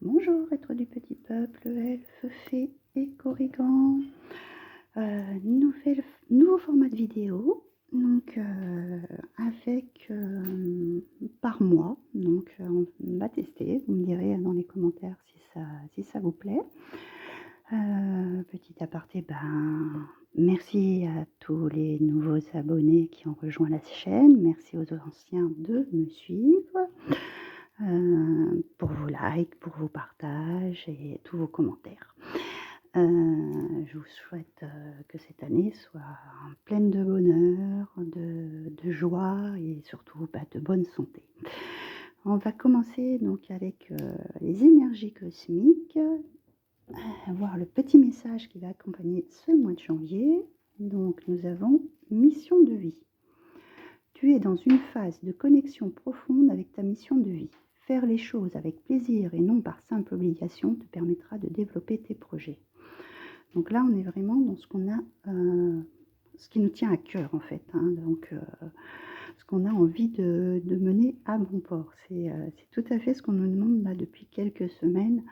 Bonjour, être du petit peuple, elfes, fées et corrigans. Nouveau format de vidéo, donc avec par mois. Donc on va tester, vous me direz dans les commentaires si ça vous plaît. Petit aparté, merci à tous les nouveaux abonnés qui ont rejoint la chaîne. Merci aux anciens de me suivre. Pour vos likes, pour vos partages et tous vos commentaires. Je vous souhaite que cette année soit pleine de bonheur, de joie et surtout de bonne santé. On va commencer donc avec les énergies cosmiques, voir le petit message qui va accompagner ce mois de janvier. Donc nous avons mission de vie. Tu es dans une phase de connexion profonde avec ta mission de vie. Faire les choses avec plaisir et non par simple obligation te permettra de développer tes projets. Donc là, on est vraiment dans ce qu'on a, ce qui nous tient à cœur en fait. Donc, ce qu'on a envie de mener à bon port. C'est tout à fait ce qu'on nous demande là, depuis quelques semaines,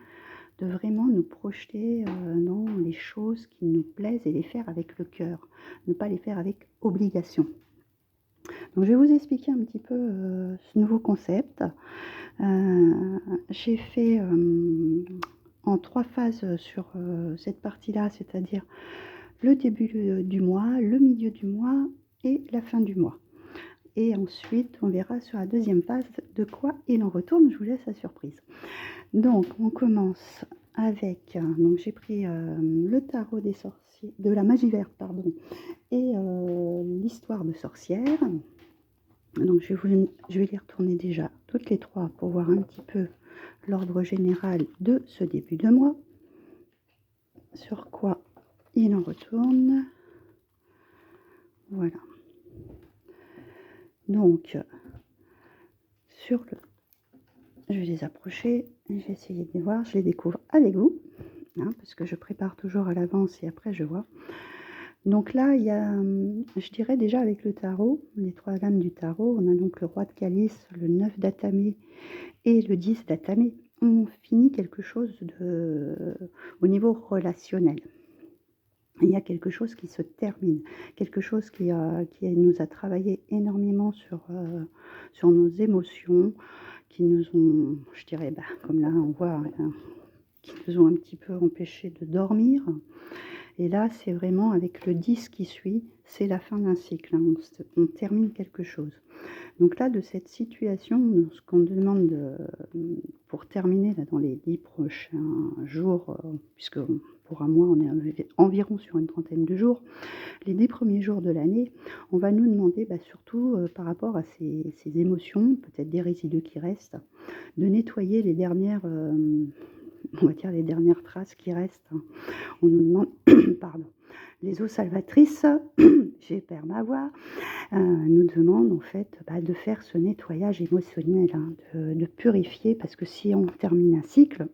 de vraiment nous projeter dans les choses qui nous plaisent et les faire avec le cœur, ne pas les faire avec obligation. Donc, je vais vous expliquer un petit peu ce nouveau concept. J'ai fait en 3 phases sur cette partie-là, c'est-à-dire le début du mois, le milieu du mois et la fin du mois. Et ensuite, on verra sur la deuxième phase de quoi il en retourne. Je vous laisse la surprise. Donc, on commence avec, donc j'ai pris le tarot des sorciers, de la magie verte, pardon, et l'histoire de sorcière. Donc je vais les retourner déjà toutes les 3 pour voir un petit peu l'ordre général de ce début de mois. Sur quoi il en retourne. Voilà. Donc, je vais les approcher, je vais essayer de les voir, je les découvre avec vous, parce que je prépare toujours à l'avance et après je vois. Donc là, il y a, je dirais déjà avec le tarot, les 3 lames du tarot, on a donc le roi de calice, le 9 d'atamé et le 10 d'atamé. On finit quelque chose au niveau relationnel. Il y a quelque chose qui se termine, quelque chose qui nous a travaillé énormément sur nos émotions, qui nous ont, je dirais, comme là on voit, qui nous ont un petit peu empêchés de dormir. Et là, c'est vraiment avec le 10 qui suit, c'est la fin d'un cycle. On termine quelque chose. Donc là, de cette situation, ce qu'on demande pour terminer là, dans les 10 prochains jours, puisque pour un mois, on est environ sur une trentaine de jours, les 10 premiers jours de l'année, on va nous demander surtout par rapport à ces émotions, peut-être des résidus qui restent, de nettoyer les dernières... on va dire les dernières traces qui restent. On nous demande, pardon, les eaux salvatrices, j'ai perdu ma voix, nous demandent en fait de faire ce nettoyage émotionnel, de purifier, parce que si on termine un cycle,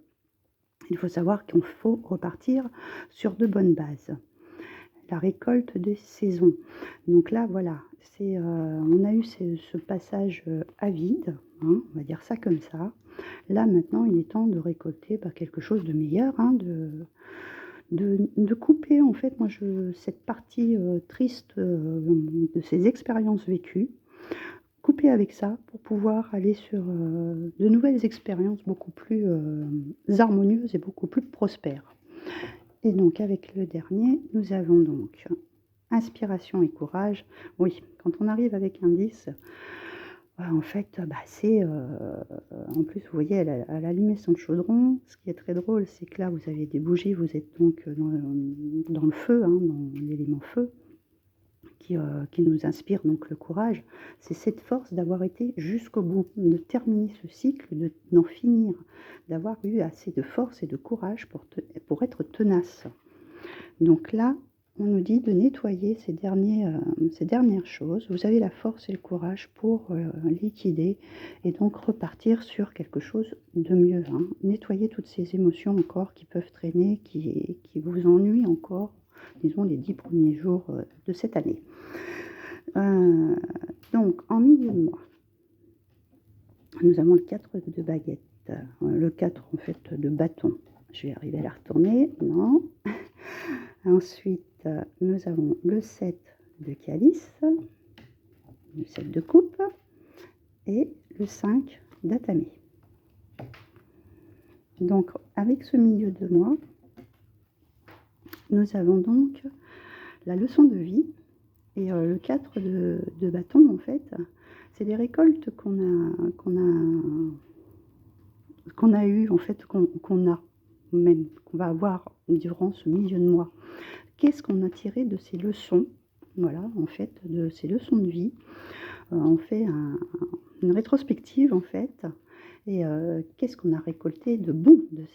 il faut savoir qu'il faut repartir sur de bonnes bases. La récolte des saisons. Donc là, voilà, on a eu ce passage à vide, on va dire ça comme ça. Là, maintenant, il est temps de récolter quelque chose de meilleur, de couper, en fait, cette partie triste de ces expériences vécues, couper avec ça pour pouvoir aller sur de nouvelles expériences beaucoup plus harmonieuses et beaucoup plus prospères. Et donc, avec le dernier, nous avons donc inspiration et courage. Oui, quand on arrive avec un 10, en fait, c'est... en plus, vous voyez, elle a allumé son chaudron. Ce qui est très drôle, c'est que là, vous avez des bougies. Vous êtes donc dans le feu, dans l'élément feu, qui nous inspire donc le courage. C'est cette force d'avoir été jusqu'au bout, de terminer ce cycle, d'en finir, d'avoir eu assez de force et de courage pour être tenace. Donc là, on nous dit de nettoyer ces dernières choses. Vous avez la force et le courage pour liquider et donc repartir sur quelque chose de mieux. Nettoyer toutes ces émotions encore qui peuvent traîner, qui vous ennuient encore, disons, les 10 premiers jours de cette année. Donc, en milieu de mois, nous avons le 4 de baguette, le 4 en fait de bâton. Je vais arriver à la retourner, non. Ensuite, nous avons le 7 de calice, le 7 de coupe et le 5 d'atamé. Donc, avec ce milieu de moi, nous avons donc la leçon de vie et le 4 de bâton, en fait, c'est des récoltes qu'on a eues, en fait, qu'on va avoir durant ce milieu de mois. Qu'est-ce qu'on a tiré de ces leçons? Voilà, en fait, de ces leçons de vie. On fait une rétrospective, en fait, et qu'est-ce qu'on a récolté de bon de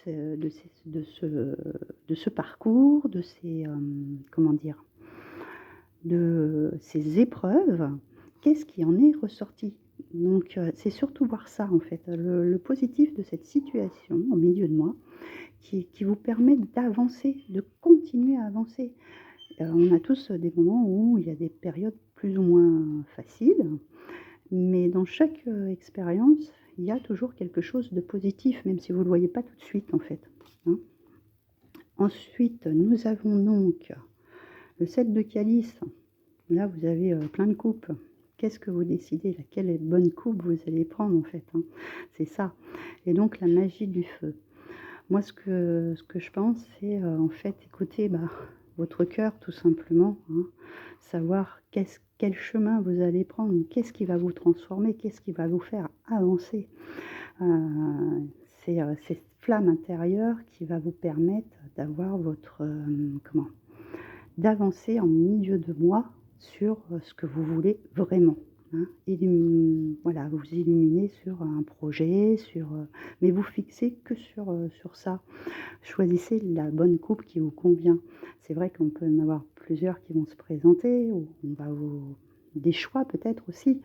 ce parcours, de ces, comment dire, de ces épreuves, qu'est-ce qui en est ressorti? Donc, c'est surtout voir ça, en fait, le positif de cette situation au milieu de moi, qui vous permet d'avancer, de continuer à avancer. On a tous des moments où il y a des périodes plus ou moins faciles, mais dans chaque expérience, il y a toujours quelque chose de positif, même si vous ne le voyez pas tout de suite, en fait. Hein. Ensuite, nous avons donc le 7 de calice. Là, vous avez plein de coupes. Qu'est-ce que vous décidez? Laquelle bonne coupe vous allez prendre, en fait, hein. C'est ça. Et donc, la magie du feu. Moi, ce que je pense, c'est en fait écouter votre cœur, tout simplement. Hein. Savoir quel chemin vous allez prendre, qu'est-ce qui va vous transformer, qu'est-ce qui va vous faire avancer. C'est cette flamme intérieure qui va vous permettre d'avoir d'avancer en milieu de mois sur ce que vous voulez vraiment. Hein. Voilà, vous illuminez sur un projet, mais vous fixez que sur ça. Choisissez la bonne coupe qui vous convient. C'est vrai qu'on peut en avoir plusieurs qui vont se présenter, ou des choix peut-être aussi,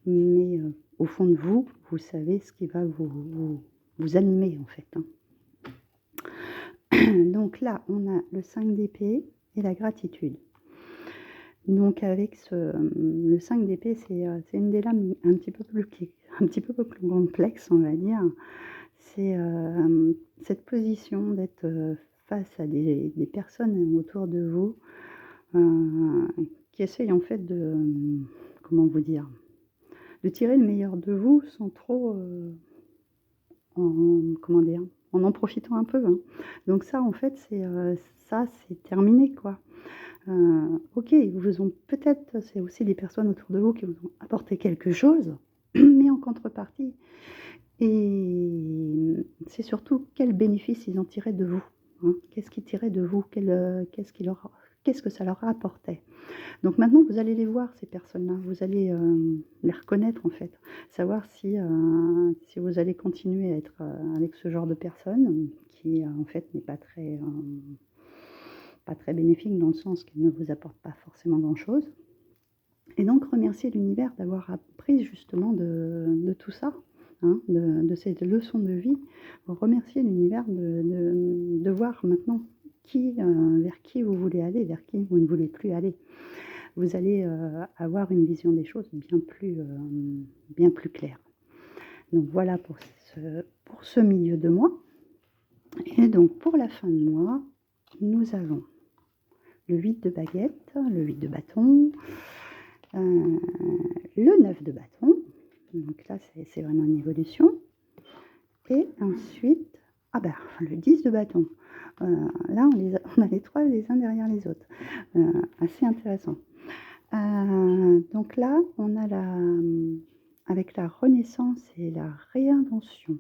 mais au fond de vous, vous savez ce qui va vous animer, en fait. Hein. Donc là, on a le 5 d'épée et la gratitude. Donc avec le 5 d'épée, c'est une des lames un petit peu plus complexe, on va dire. C'est cette position d'être face à des personnes autour de vous qui essayent en fait comment vous dire, de tirer le meilleur de vous sans trop, comment dire, en profitant un peu. Hein. Donc ça, en fait, c'est terminé, quoi. Ok, ils vous ont peut-être, c'est aussi des personnes autour de vous qui vous ont apporté quelque chose, mais en contrepartie. Et c'est surtout quel bénéfice ils en tiraient de vous. Hein. Qu'est-ce qu'ils tiraient de vous? Qu'est-ce que ça leur apportait? Donc maintenant, vous allez les voir, ces personnes-là. Vous allez les reconnaître, en fait. Savoir si vous allez continuer à être avec ce genre de personne qui, en fait, n'est pas très bénéfique dans le sens qu'il ne vous apporte pas forcément grand-chose. Et donc, remercier l'univers d'avoir appris justement de tout ça, hein, de cette leçon de vie. Remercier l'univers de voir maintenant vers qui vous voulez aller, vers qui vous ne voulez plus aller. Vous allez avoir une vision des choses bien plus claire. Donc voilà pour ce milieu de mois. Et donc pour la fin de mois, nous avons le 8 de baguette, le 8 de bâton, le 9 de bâton. Donc là, c'est vraiment une évolution. Et ensuite, le 10 de bâton. Là, on a les trois les uns derrière les autres. Assez intéressant. Donc là, on a avec la renaissance et la réinvention.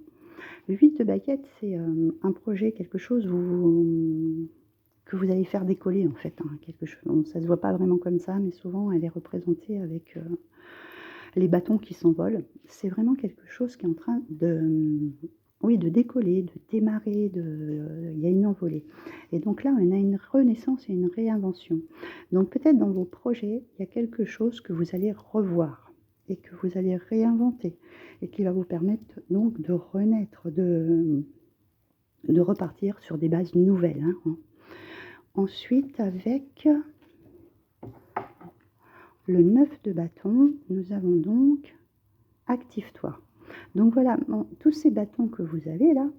Le 8 de baguette, c'est un projet, quelque chose que vous allez faire décoller, en fait. Hein, quelque chose. Bon, ça ne se voit pas vraiment comme ça, mais souvent, elle est représentée avec les bâtons qui s'envolent. C'est vraiment quelque chose qui est en train de décoller, de démarrer, il y a une envolée. Et donc là, on a une renaissance et une réinvention. Donc peut-être dans vos projets, il y a quelque chose que vous allez revoir et que vous allez réinventer et qui va vous permettre donc de renaître, de repartir sur des bases nouvelles. Hein. Ensuite, avec le 9 de bâton, nous avons donc active-toi. Donc voilà, bon, tous ces bâtons que vous avez là,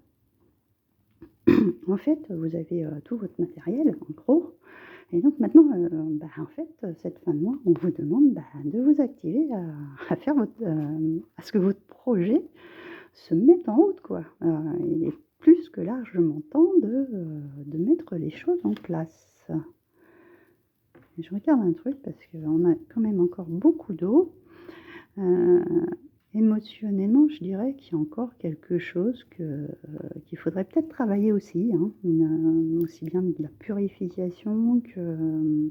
en fait, vous avez tout votre matériel, en gros. Et donc maintenant, en fait, cette fin de mois, on vous demande de vous activer à faire à ce que votre projet se mette en route, quoi. Il est plus que largement temps de mettre les choses en place. Et je regarde un truc parce qu'on a quand même encore beaucoup d'eau. Émotionnellement, je dirais qu'il y a encore quelque chose qu'il faudrait peut-être travailler aussi, hein, aussi bien de la purification que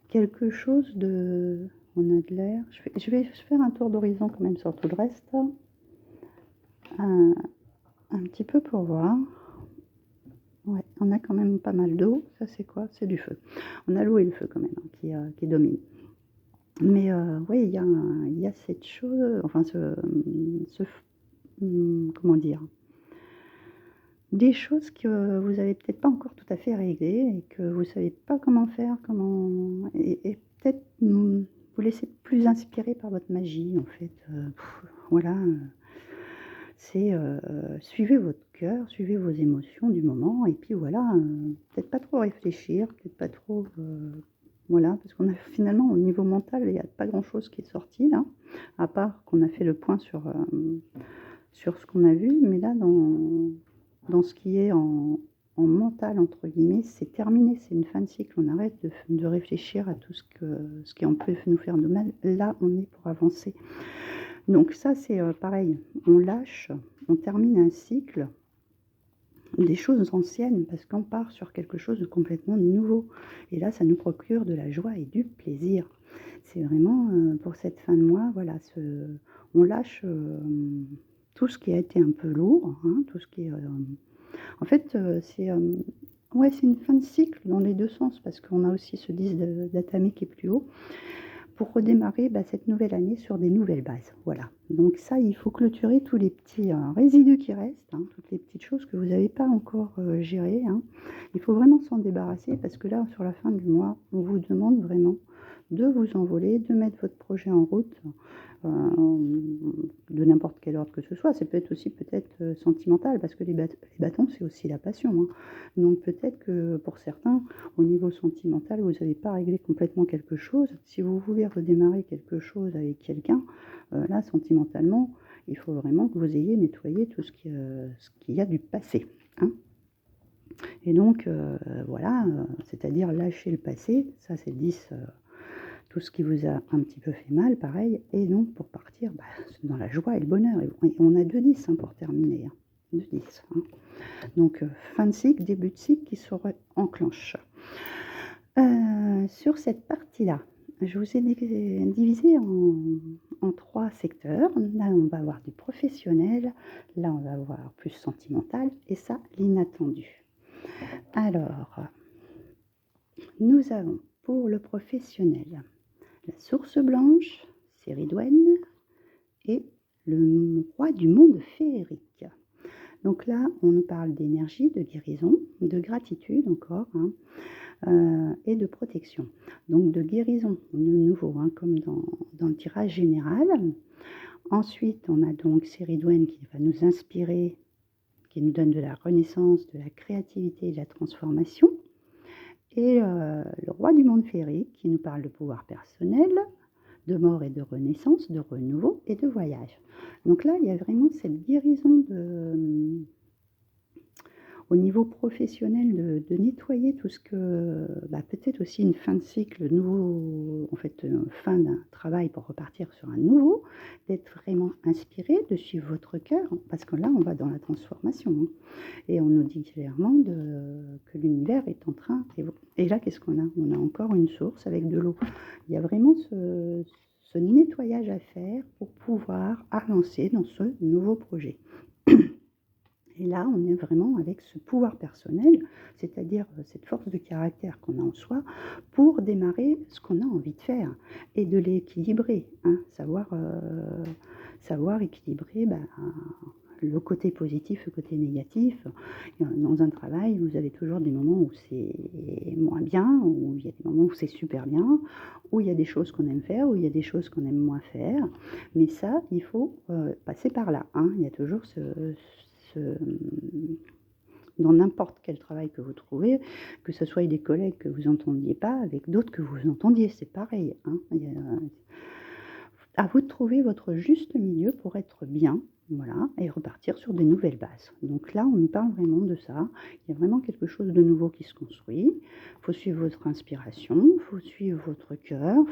quelque chose de... On a de l'air. Je vais faire un tour d'horizon quand même sur tout le reste. Un petit peu pour voir. Ouais, on a quand même pas mal d'eau. Ça, c'est quoi? C'est du feu. On a l'eau et le feu quand même qui dominent. Mais oui, il y a cette chose, enfin comment dire, des choses que vous n'avez peut-être pas encore tout à fait réglées et que vous ne savez pas comment faire, et peut-être vous laisser plus inspiré par votre magie en fait. Voilà, c'est suivez votre cœur, suivez vos émotions du moment et puis voilà, peut-être pas trop réfléchir, peut-être pas trop... Voilà, parce qu'on a finalement au niveau mental, il n'y a pas grand-chose qui est sorti là, à part qu'on a fait le point sur ce qu'on a vu, mais là dans ce qui est en mental entre guillemets, c'est terminé, c'est une fin de cycle, on arrête de réfléchir à tout ce qui en peut nous faire de mal, là on est pour avancer. Donc ça c'est pareil, on lâche, on termine un cycle, des choses anciennes parce qu'on part sur quelque chose de complètement nouveau et là ça nous procure de la joie et du plaisir. C'est vraiment pour cette fin de mois, voilà, on lâche tout ce qui a été un peu lourd, hein, tout ce qui est en fait ouais, c'est une fin de cycle dans les deux sens parce qu'on a aussi ce 10 d'Atami qui est plus haut pour redémarrer cette nouvelle année sur des nouvelles bases. Voilà. Donc ça, il faut clôturer tous les petits résidus qui restent, hein, toutes les petites choses que vous n'avez pas encore gérées. Hein. Il faut vraiment s'en débarrasser parce que là, sur la fin du mois, on vous demande vraiment de vous envoler, de mettre votre projet en route de n'importe quel ordre que ce soit. Ça peut être aussi peut-être sentimental parce que les bâtons, c'est aussi la passion. Hein. Donc peut-être que pour certains, au niveau sentimental, vous n'avez pas réglé complètement quelque chose. Si vous voulez redémarrer quelque chose avec quelqu'un, là, sentimentalement, il faut vraiment que vous ayez nettoyé tout ce qu'il y a du passé. Hein. Et donc, voilà, c'est-à-dire lâcher le passé, ça c'est 10, tout ce qui vous a un petit peu fait mal, pareil, et donc pour partir dans la joie et le bonheur. Et on a 2 10 hein, pour terminer, hein. 2 10. Hein. Donc, fin de cycle, début de cycle qui se enclenche. Sur cette partie-là, je vous ai divisé en 3 secteurs. Là, on va avoir du professionnel, là, on va avoir plus sentimental, et ça, l'inattendu. Alors, nous avons pour le professionnel la source blanche, Céridwen, et le roi du monde féerique. Donc là, on nous parle d'énergie, de guérison, de gratitude encore, hein, et de protection. Donc de guérison, de nouveau, hein, comme dans le tirage général. Ensuite, on a donc Céridwen qui va nous inspirer, qui nous donne de la renaissance, de la créativité et de la transformation. Et le roi du monde féerique qui nous parle de pouvoir personnel, de mort et de renaissance, de renouveau et de voyage. Donc là, il y a vraiment cette guérison au niveau professionnel de nettoyer tout ce que, peut-être aussi une fin de cycle, nouveau, en fait, fin d'un travail pour repartir sur un nouveau, d'être vraiment inspiré, de suivre votre cœur, parce que là, on va dans la transformation. Hein, et on nous dit clairement que l'univers est en train... Et là, qu'est-ce qu'on a? On a encore une source avec de l'eau. Il y a vraiment ce nettoyage à faire pour pouvoir avancer dans ce nouveau projet. Et là, on est vraiment avec ce pouvoir personnel, c'est-à-dire cette force de caractère qu'on a en soi, pour démarrer ce qu'on a envie de faire et de l'équilibrer, hein, savoir équilibrer le côté positif, le côté négatif. Dans un travail, vous avez toujours des moments où c'est moins bien, où il y a des moments où c'est super bien, où il y a des choses qu'on aime faire, où il y a des choses qu'on aime moins faire. Mais ça, il faut passer par là, hein. Il y a toujours dans n'importe quel travail que vous trouvez, que ce soit avec des collègues que vous n'entendiez pas, avec d'autres que vous entendiez, c'est pareil, hein. À vous de trouver votre juste milieu pour être bien, voilà, et repartir sur des nouvelles bases. Donc là, on nous parle vraiment de ça. Il y a vraiment quelque chose de nouveau qui se construit. Il faut suivre votre inspiration, il faut suivre votre cœur.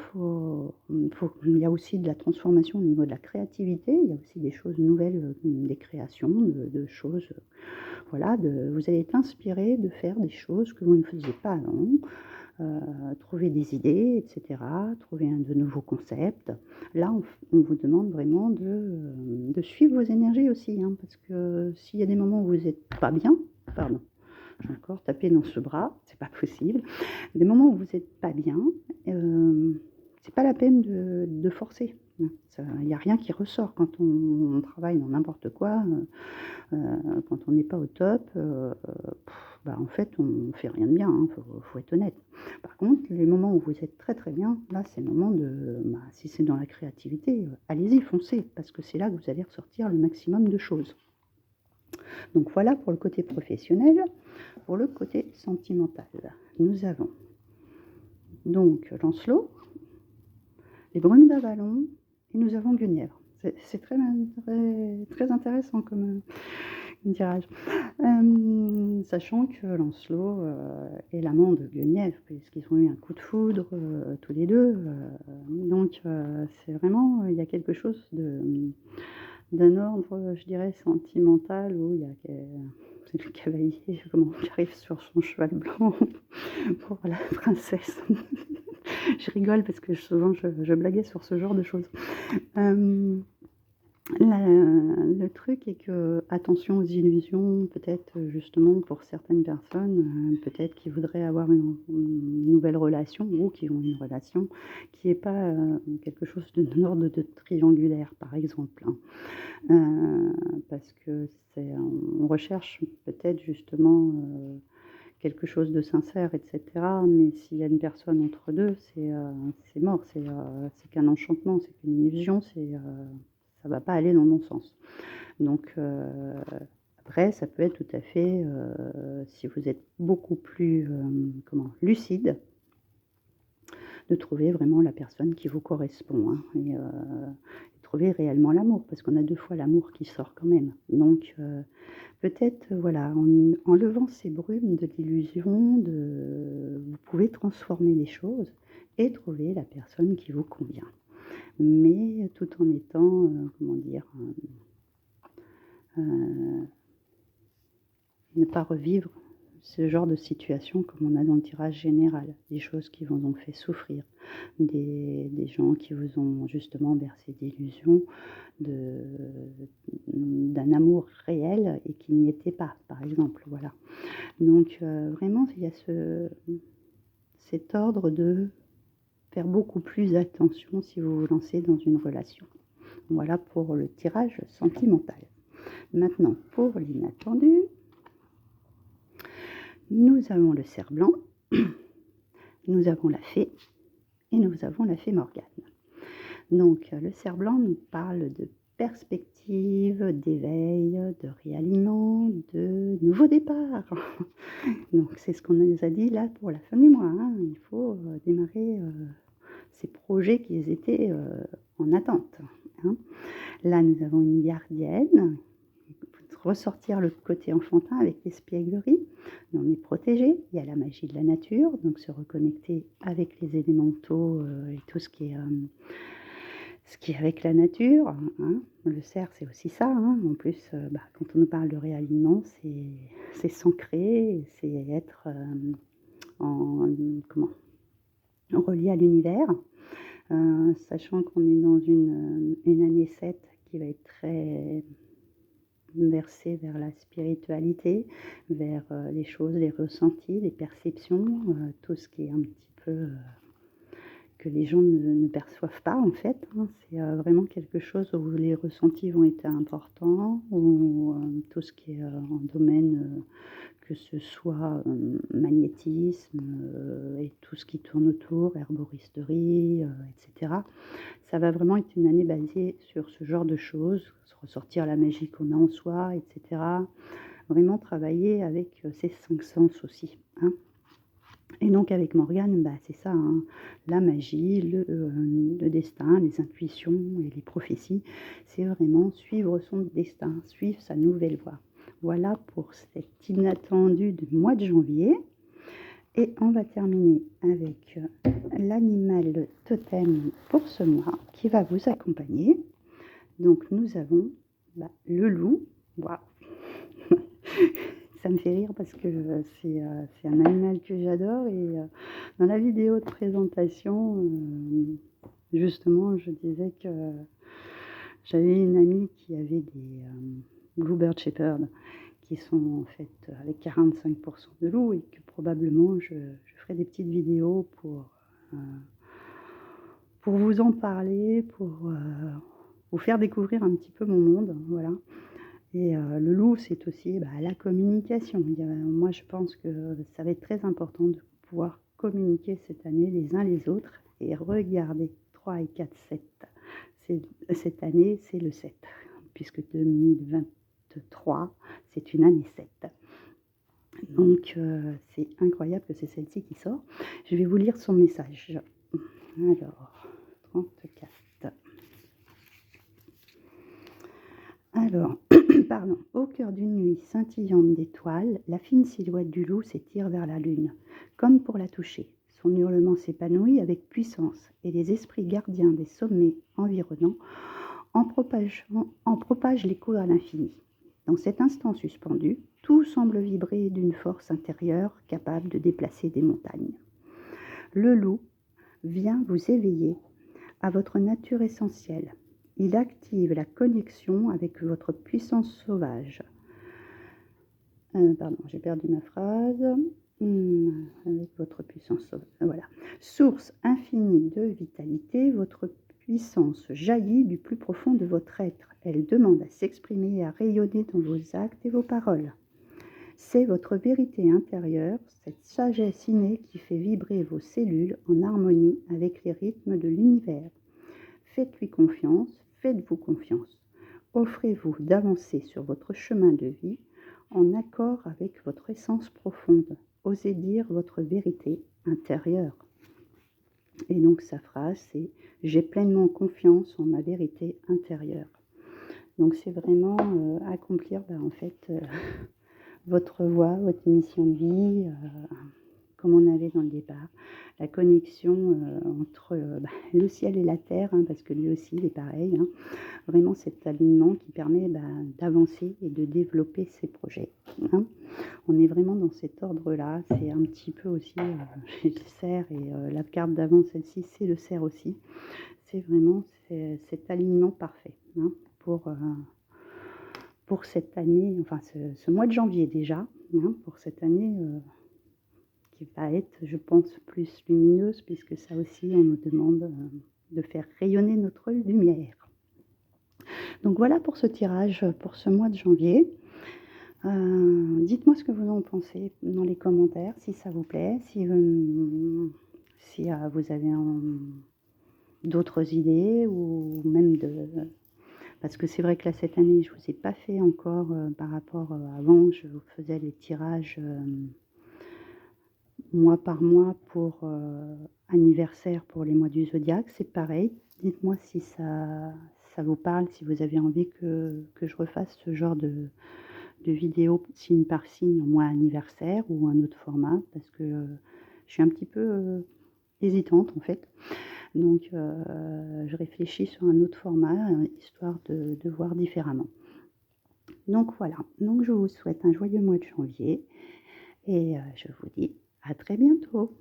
Il y a aussi de la transformation au niveau de la créativité. Il y a aussi des choses nouvelles, des créations, de choses. Voilà, vous allez être inspiré de faire des choses que vous ne faisiez pas avant. Trouver des idées, etc., trouver de nouveaux concepts. Là, on vous demande vraiment de suivre vos énergies aussi, hein, parce que s'il y a des moments où vous n'êtes pas bien, pardon, j'ai encore tapé dans ce bras, c'est pas possible, des moments où vous n'êtes pas bien, c'est pas la peine de forcer. Il n'y a rien qui ressort quand on travaille dans n'importe quoi, quand on n'est pas au top, en fait, on ne fait rien de bien, hein, faut être honnête. Par contre, les moments où vous êtes très très bien, là, c'est le moment si c'est dans la créativité, allez-y, foncez, parce que c'est là que vous allez ressortir le maximum de choses. Donc voilà pour le côté professionnel. Pour le côté sentimental, nous avons donc Lancelot, les brumes d'Avalon, et nous avons Guenièvre. C'est très, très, très intéressant comme tirage. Sachant que Lancelot est l'amant de Guenièvre, puisqu'ils ont eu un coup de foudre tous les deux. Donc c'est vraiment, il y a quelque chose d'un ordre, je dirais, sentimental, où il y a c'est le cavalier qui arrive sur son cheval blanc pour la princesse. Je rigole parce que souvent je blaguais sur ce genre de choses. Le truc est que, attention aux illusions, peut-être justement pour certaines personnes, peut-être qui voudraient avoir une nouvelle relation ou qui ont une relation qui n'est pas quelque chose de l'ordre de triangulaire, par exemple, hein. Parce que on recherche peut-être justement quelque chose de sincère, etc. Mais s'il y a une personne entre deux, c'est mort, c'est qu'un enchantement, c'est qu'une illusion, ça va pas aller dans le bon sens. Donc après, ça peut être tout à fait, si vous êtes beaucoup plus lucide, de trouver vraiment la personne qui vous correspond, hein, et trouver réellement l'amour, parce qu'on a 2 fois l'amour qui sort quand même. Donc peut-être, voilà, en levant ces brumes de l'illusion, vous pouvez transformer les choses et trouver la personne qui vous convient. Mais tout en étant, ne pas revivre ce genre de situation comme on a dans le tirage général. Des choses qui vous ont fait souffrir, des gens qui vous ont justement bercé d'illusions, d'un amour réel et qui n'y était pas, par exemple. Voilà. Donc vraiment, il y a cet ordre de faire beaucoup plus attention si vous vous lancez dans une relation. Voilà pour le tirage sentimental. Maintenant, pour l'inattendu, nous avons le cerf blanc, nous avons la fée et nous avons la fée Morgane. Donc, le cerf blanc nous parle de perspective, d'éveil, de réalignement, de nouveau départ. Donc, c'est ce qu'on nous a dit là pour la fin du mois, hein. Il faut démarrer ces projets qui étaient en attente, hein. Là, nous avons une gardienne, ressortir le côté enfantin avec l'espièglerie. On est protégé, il y a la magie de la nature, donc se reconnecter avec les élémentaux et tout ce qui est avec la nature, hein. Le cerf, c'est aussi ça, hein. En plus, quand on nous parle de réalignement, c'est s'ancrer, c'est être relié à l'univers. Sachant qu'on est dans une année 7 qui va être très versée vers la spiritualité, vers les choses, les ressentis, les perceptions, tout ce qui est un petit peu que les gens ne perçoivent pas en fait, hein. C'est vraiment quelque chose où les ressentis vont être importants, où tout ce qui est en domaine, que ce soit magnétisme et tout ce qui tourne autour, herboristerie, etc. Ça va vraiment être une année basée sur ce genre de choses, ressortir la magie qu'on a en soi, etc. Vraiment travailler avec ces 5 sens aussi, hein. Et donc avec Morgane, bah, c'est ça, hein, la magie, le destin, les intuitions et les prophéties, c'est vraiment suivre son destin, suivre sa nouvelle voie. Voilà pour cet inattendu du mois de janvier. Et on va terminer avec l'animal totem pour ce mois qui va vous accompagner. Donc nous avons le loup. Waouh. Ça me fait rire parce que c'est un animal que j'adore et dans la vidéo de présentation, justement, je disais que j'avais une amie qui avait des Bluebird Shepherd qui sont en fait avec 45% de loup et que probablement je ferai des petites vidéos pour vous en parler, pour vous faire découvrir un petit peu mon monde, voilà. Et le loup, c'est aussi la communication. Moi, je pense que ça va être très important de pouvoir communiquer cette année les uns les autres et regarder 3 et 4, 7. Cette année, c'est le 7, puisque 2023, c'est une année 7. Donc, c'est incroyable que c'est celle-ci qui sort. Je vais vous lire son message. Alors, 34. Alors, pardon, au cœur d'une nuit scintillante d'étoiles, la fine silhouette du loup s'étire vers la lune, comme pour la toucher. Son hurlement s'épanouit avec puissance, et les esprits gardiens des sommets environnants en propagent l'écho à l'infini. Dans cet instant suspendu, tout semble vibrer d'une force intérieure capable de déplacer des montagnes. Le loup vient vous éveiller à votre nature essentielle. Il active la connexion avec votre puissance sauvage. Pardon, j'ai perdu ma phrase. Avec votre puissance sauvage. Voilà. Source infinie de vitalité, votre puissance jaillit du plus profond de votre être. Elle demande à s'exprimer et à rayonner dans vos actes et vos paroles. C'est votre vérité intérieure, cette sagesse innée qui fait vibrer vos cellules en harmonie avec les rythmes de l'univers. Faites-lui confiance, faites-vous confiance. Offrez-vous d'avancer sur votre chemin de vie en accord avec votre essence profonde. Osez dire votre vérité intérieure. Et donc sa phrase, c'est « J'ai pleinement confiance en ma vérité intérieure ». Donc c'est vraiment accomplir en fait votre voie, votre mission de vie, comme on avait dans le départ, la connexion entre le ciel et la terre, hein, parce que lui aussi il est pareil, hein. Vraiment cet alignement qui permet d'avancer et de développer ses projets, hein. On est vraiment dans cet ordre-là, c'est un petit peu aussi le cerf et la carte d'avant, celle-ci, c'est le cerf aussi. C'est vraiment cet alignement parfait, hein, pour cette année, enfin ce mois de janvier déjà, hein, pour cette année qui va être, je pense, plus lumineuse, puisque ça aussi, on nous demande de faire rayonner notre lumière. Donc voilà pour ce tirage pour ce mois de janvier. Dites-moi ce que vous en pensez dans les commentaires, si ça vous plaît, si vous avez d'autres idées ou même parce que c'est vrai que là, cette année, je ne vous ai pas fait encore par rapport avant, je vous faisais les tirages mois par mois pour anniversaire pour les mois du zodiaque, c'est pareil. Dites-moi si ça vous parle, si vous avez envie que je refasse ce genre de vidéo signe par signe en mois anniversaire ou un autre format, parce que je suis un petit peu hésitante en fait. Donc je réfléchis sur un autre format, histoire de voir différemment. Donc voilà, donc je vous souhaite un joyeux mois de janvier et je vous dis à très bientôt.